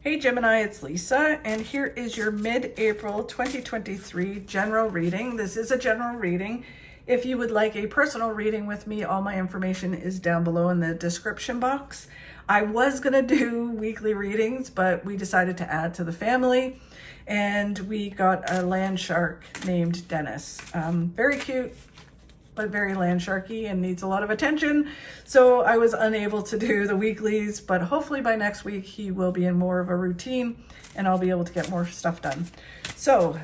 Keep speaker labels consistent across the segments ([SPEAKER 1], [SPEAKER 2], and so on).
[SPEAKER 1] Hey Gemini, it's Lisa, and here is your mid-April 2023 general reading. This is a general reading. If you would like a personal reading with me, all my information is down below in the description box. I was going to do weekly readings, but we decided to add to the family, and we got a land shark named Dennis. Very cute, but very land sharky and needs a lot of attention. So I was unable to do the weeklies, but hopefully by next week he will be in more of a routine and I'll be able to get more stuff done. So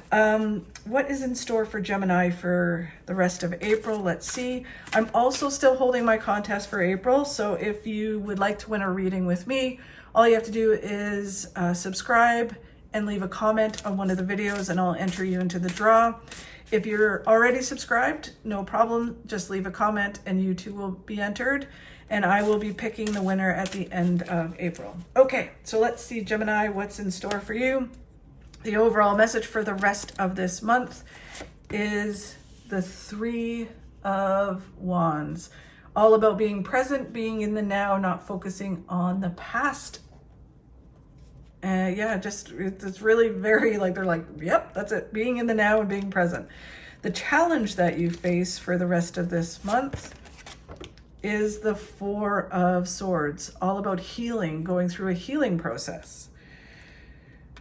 [SPEAKER 1] what is in store for Gemini for the rest of April? Let's see. I'm also still holding my contest for April. So if you would like to win a reading with me, all you have to do is subscribe and leave a comment on one of the videos and I'll enter you into the draw. If you're already subscribed, no problem. Just leave a comment and you too will be entered. And I will be picking the winner at the end of April. Okay, so let's see, Gemini, what's in store for you. The overall message for the rest of this month is the Three of Wands. All about being present, being in the now, not focusing on the past. Yeah, it's really very like, they're like, yep, that's it. Being in the now and being present. The challenge that you face for the rest of this month is the Four of Swords, all about healing, going through a healing process.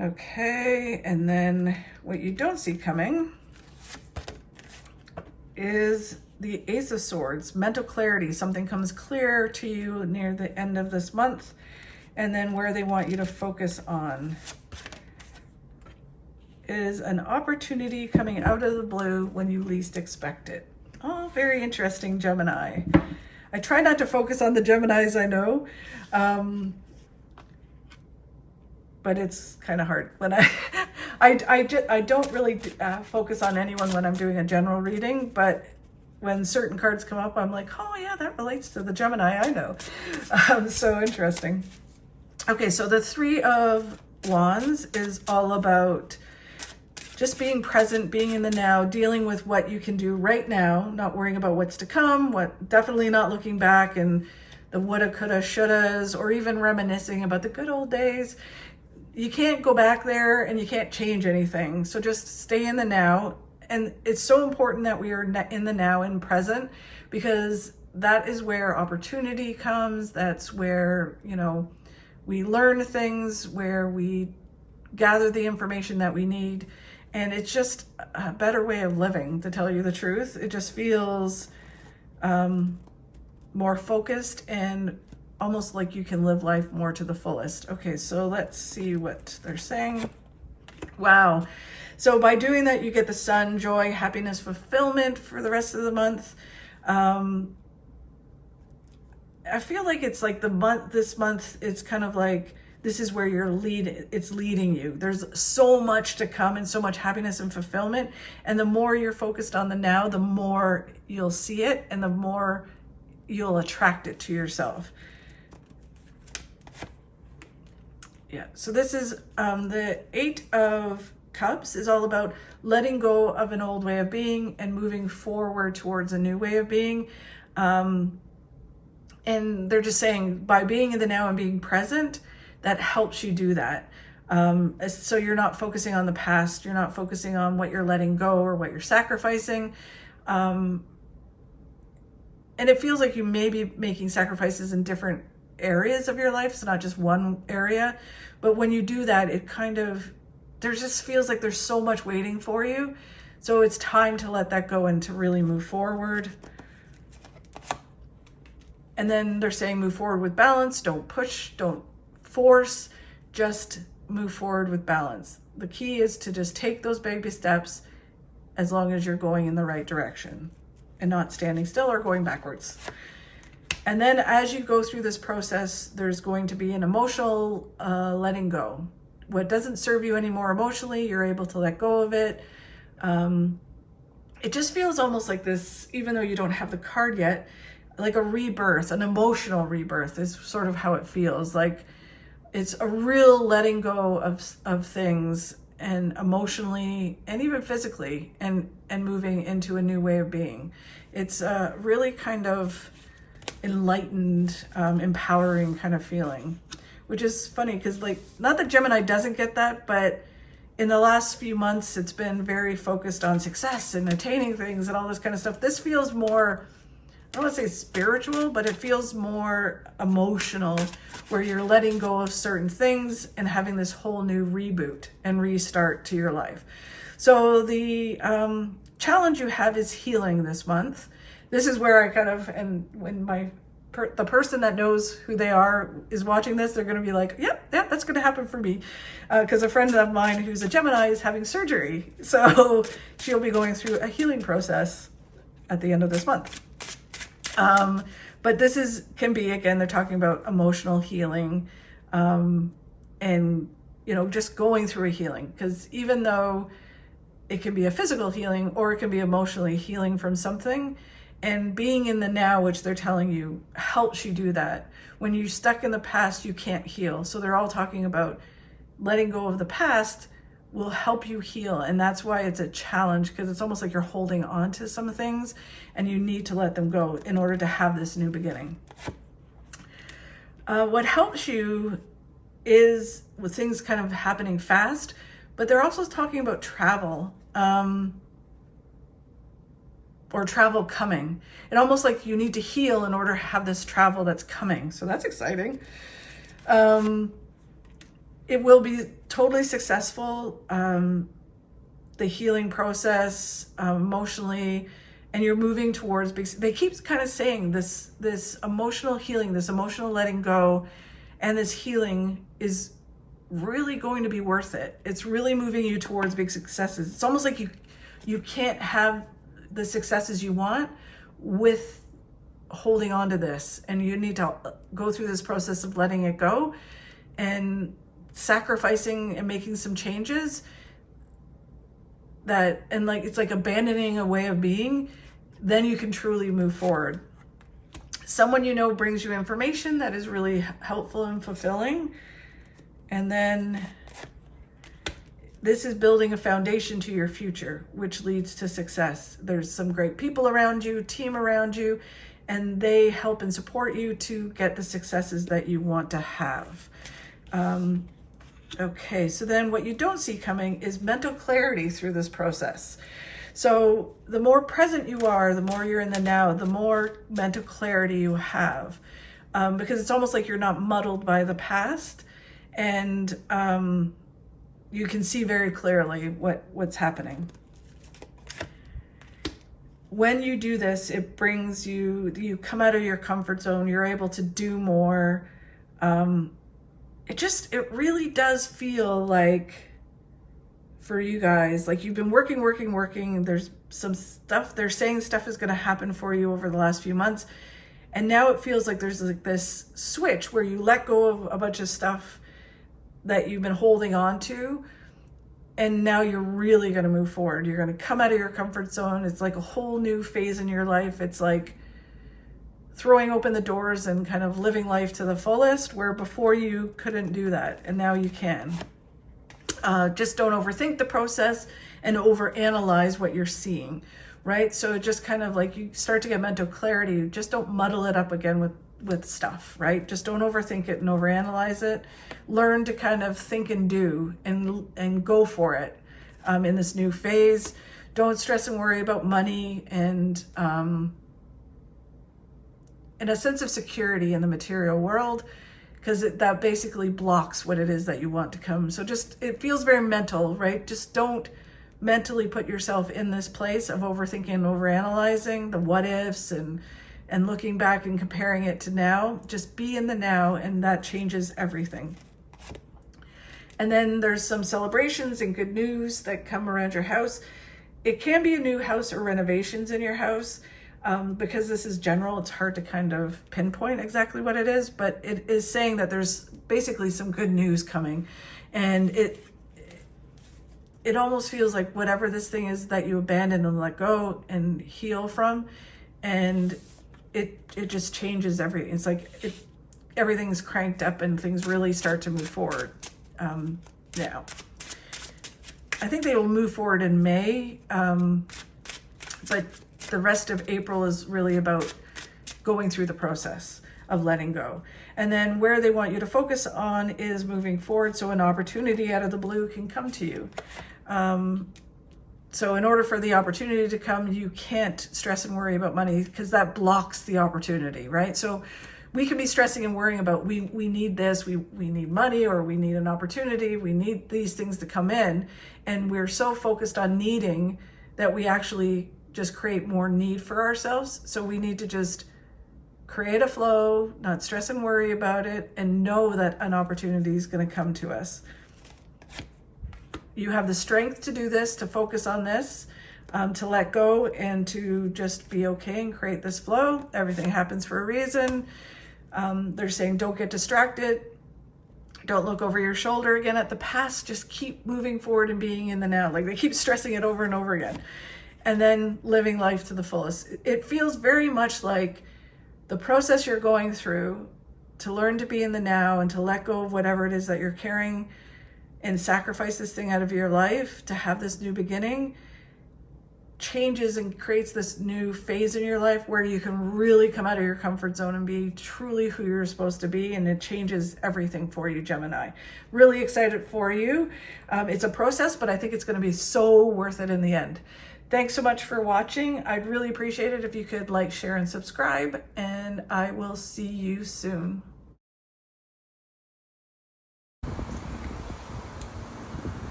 [SPEAKER 1] Okay, and then what you don't see coming is the Ace of Swords, mental clarity. Something comes clear to you near the end of this month. And then where they want you to focus on is an opportunity coming out of the blue when you least expect it. Oh, very interesting, Gemini. I try not to focus on the Geminis I know, but it's kind of hard. When I don't really focus on anyone when I'm doing a general reading, but when certain cards come up, I'm like, oh yeah, that relates to the Gemini I know. So interesting. Okay, so the Three of Wands is all about just being present, being in the now, dealing with what you can do right now, not worrying about what's to come, definitely not looking back and the woulda, coulda, shouldas, or even reminiscing about the good old days. You can't go back there and you can't change anything. So just stay in the now. And it's so important that we are in the now and present, because that is where opportunity comes. That's where, we learn things, where we gather the information that we need. And it's just a better way of living, to tell you the truth. It just feels more focused and almost like you can live life more to the fullest. Okay, so let's see what they're saying. Wow. So by doing that, you get the sun, joy, happiness, fulfillment for the rest of the month. I feel like it's like this month, it's kind of like, this is where it's leading you. There's so much to come and so much happiness and fulfillment. And the more you're focused on the now, the more you'll see it and the more you'll attract it to yourself. Yeah, so this is the Eight of Cups is all about letting go of an old way of being and moving forward towards a new way of being. And they're just saying by being in the now and being present, that helps you do that. So you're not focusing on the past. You're not focusing on what you're letting go or what you're sacrificing. And it feels like you may be making sacrifices in different areas of your life. It's not just one area. But when you do that, there just feels like there's so much waiting for you. So it's time to let that go and to really move forward. And then they're saying move forward with balance. Don't push, don't force, just move forward with balance. The key is to just take those baby steps as long as you're going in the right direction and not standing still or going backwards. And then as you go through this process, there's going to be an emotional letting go. What doesn't serve you anymore emotionally, you're able to let go of it. It just feels almost like this, even though you don't have the card yet, like a rebirth, an emotional rebirth is sort of how it feels. Like it's a real letting go of things, and emotionally and even physically, and moving into a new way of being. It's really kind of enlightened, empowering kind of feeling. which is funny because, like, not that Gemini doesn't get that, but in the last few months, it's been very focused on success and attaining things and all this kind of stuff. This feels more, I don't want to say spiritual, but it feels more emotional, where you're letting go of certain things and having this whole new reboot and restart to your life. So the challenge you have is healing this month. This is where I kind of, and when the person that knows who they are is watching this, they're going to be like, yep, that's going to happen for me. Because a friend of mine who's a Gemini is having surgery. So she'll be going through a healing process at the end of this month. But this can be, again, they're talking about emotional healing, and, you know, just going through a healing. Because even though it can be a physical healing, or it can be emotionally healing from something, and being in the now, which they're telling you, helps you do that. When you're stuck in the past, you can't heal. So they're all talking about letting go of the past will help you heal. And that's why it's a challenge, because it's almost like you're holding on to some things and you need to let them go in order to have this new beginning. What helps you is with things kind of happening fast, but they're also talking about travel. Or travel coming. And almost like you need to heal in order to have this travel that's coming. So that's exciting. It will be totally successful. The healing process, emotionally, and you're moving towards, they keep kind of saying this emotional healing, this emotional letting go, and this healing is really going to be worth it. It's really moving you towards big successes. It's almost like you can't have the successes you want with holding on to this, and you need to go through this process of letting it go and sacrificing and making some changes and like it's like abandoning a way of being. Then you can truly move forward. Someone you know brings you information that is really helpful and fulfilling, and then this is building a foundation to your future, which leads to success. There's some great people around you, team around you, and they help and support you to get the successes that you want to have. Okay, so then what you don't see coming is mental clarity through this process. So the more present you are, the more you're in the now, the more mental clarity you have. Because it's almost like you're not muddled by the past, and you can see very clearly what's happening. When you do this, it brings you come out of your comfort zone. You're able to do more. It really does feel like, for you guys, like you've been working. There's some stuff, they're saying stuff is going to happen for you over the last few months. And now it feels like there's like this switch where you let go of a bunch of stuff that you've been holding on to, and now you're really going to move forward. You're going to come out of your comfort zone. It's like a whole new phase in your life. It's like throwing open the doors and kind of living life to the fullest, where before you couldn't do that, and now you can. Just don't overthink the process and overanalyze what you're seeing, right? So just kind of like you start to get mental clarity. Just don't muddle it up again with stuff, right? Just don't overthink it and overanalyze it. Learn to kind of think and do and go for it in this new phase. Don't stress and worry about money and a sense of security in the material world, because that basically blocks what it is that you want to come. So it feels very mental, right? Just don't mentally put yourself in this place of overthinking and overanalyzing the what ifs and looking back and comparing it to now. Just be in the now, and that changes everything. And then there's some celebrations and good news that come around your house. It can be a new house or renovations in your house. Because this is general, it's hard to kind of pinpoint exactly what it is, but it is saying that there's basically some good news coming. And it almost feels like whatever this thing is that you abandon and let go and heal from, and it just changes everything. It's like everything's cranked up and things really start to move forward now. I think they will move forward in May, but the rest of April is really about going through the process. of letting go. And then where they want you to focus on is moving forward, so an opportunity out of the blue can come to you. So in order for the opportunity to come, you can't stress and worry about money, because that blocks the opportunity, right? So we can be stressing and worrying about, we need this, we need money, or we need an opportunity, we need these things to come in. And we're so focused on needing that we actually just create more need for ourselves. So we need to just create a flow, not stress and worry about it, and know that an opportunity is going to come to us. You have the strength to do this, to focus on this, to let go, and to just be okay and create this flow. Everything happens for a reason. They're saying don't get distracted. Don't look over your shoulder again at the past. Just keep moving forward and being in the now. Like, they keep stressing it over and over again. And then living life to the fullest. It feels very much like the process you're going through to learn to be in the now and to let go of whatever it is that you're carrying and sacrifice this thing out of your life to have this new beginning, changes and creates this new phase in your life where you can really come out of your comfort zone and be truly who you're supposed to be. And it changes everything for you, Gemini. Really excited for you. It's a process, but I think it's going to be so worth it in the end. Thanks so much for watching. I'd really appreciate it if you could like, share, and subscribe, and I will see you soon.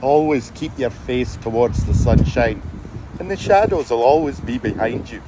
[SPEAKER 2] Always keep your face towards the sunshine, and the shadows will always be behind you.